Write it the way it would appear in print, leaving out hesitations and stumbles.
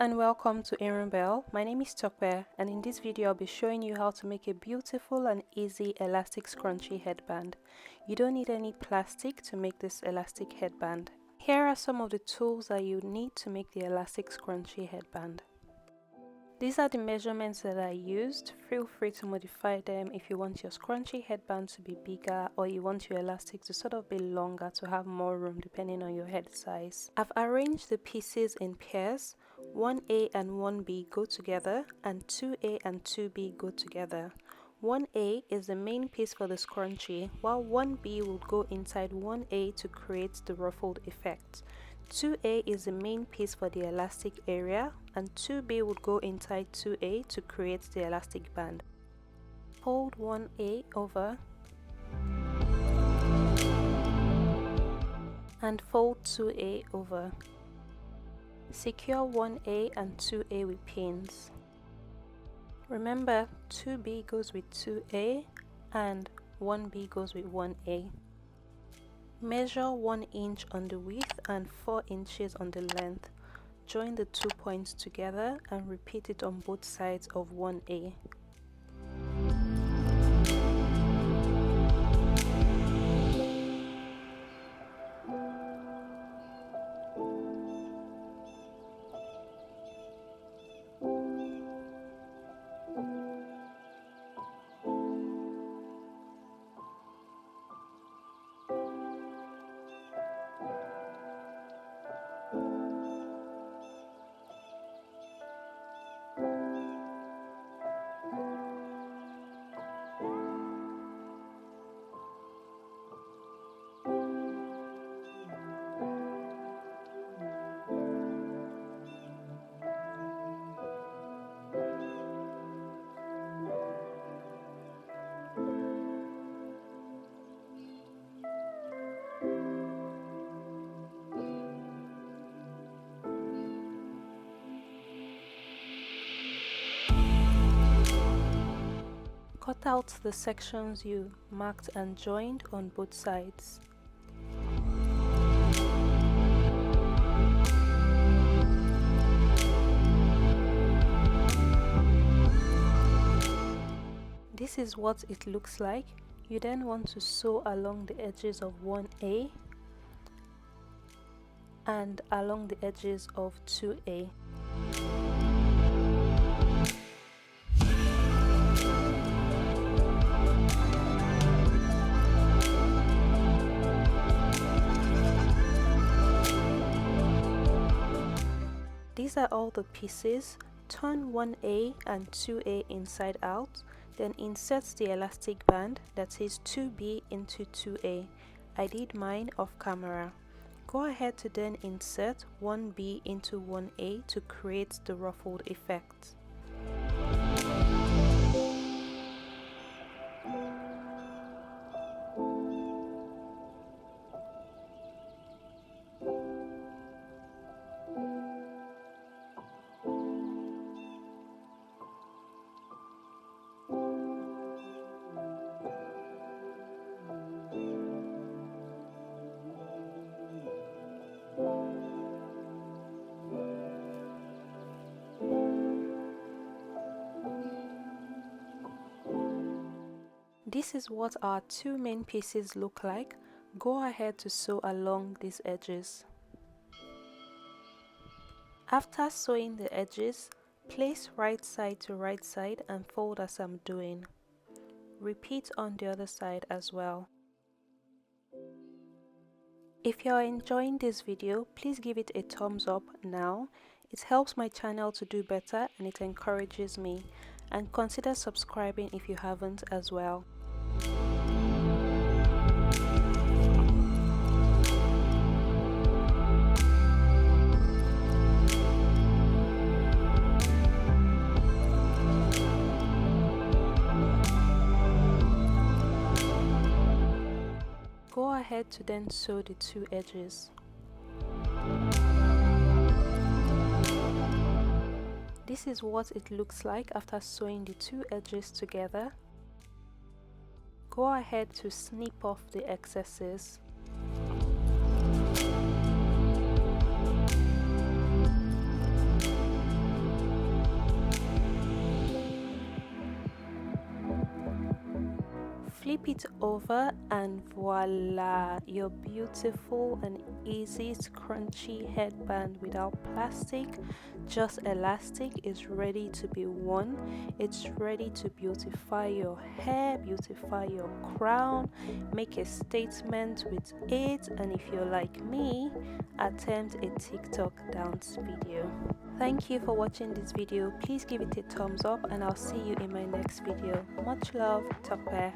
and welcome to irunbelle. My name is Tope, and in this video I'll be showing you how to make a beautiful and easy elastic scrunchie headband. You don't need any plastic to make this elastic headband. Here are some of the tools that you need to make the elastic scrunchie headband. These are the measurements that I used. Feel free to modify them if you want your scrunchie headband to be bigger or you want your elastic to sort of be longer to have more room depending on your head size. I've arranged the pieces in pairs. 1A and 1B go together and 2A and 2B go together. 1A is the main piece for the scrunchie, while 1B will go inside 1A to create the ruffled effect. 2A is the main piece for the elastic area, and 2B would go inside 2A to create the elastic band. Fold 1A over and fold 2A over. Secure 1A and 2A with pins. Remember, 2B goes with 2A and 1B goes with 1A. Measure 1 inch on the width and 4 inches on the length. Join the 2 points together and repeat it on both sides of 1A. Cut out the sections you marked and joined on both sides. This is what it looks like. You then want to sew along the edges of 1A and along the edges of 2A. These are all the pieces. Turn 1A and 2A inside out, then insert the elastic band, that is 2B into 2A. I did mine off camera. Go ahead to then insert 1B into 1A to create the ruffled effect. This is what our two main pieces look like. Go ahead to sew along these edges. After sewing the edges, place right side to right side and fold as I'm doing. Repeat on the other side as well. If you are enjoying this video, please give it a thumbs up now. It helps my channel to do better and it encourages me. And consider subscribing if you haven't as well. Go ahead to then sew the two edges. This is what it looks like after sewing the two edges together. Go ahead to snip off the excesses. Flip it over and voila, your beautiful and easy scrunchy headband without plastic, just elastic, is ready to be worn. It's ready to beautify your hair, beautify your crown, make a statement with it, and if you're like me, attempt a TikTok dance video. Thank you for watching this video. Please give it a thumbs up and I'll see you in my next video. Much love, Tope.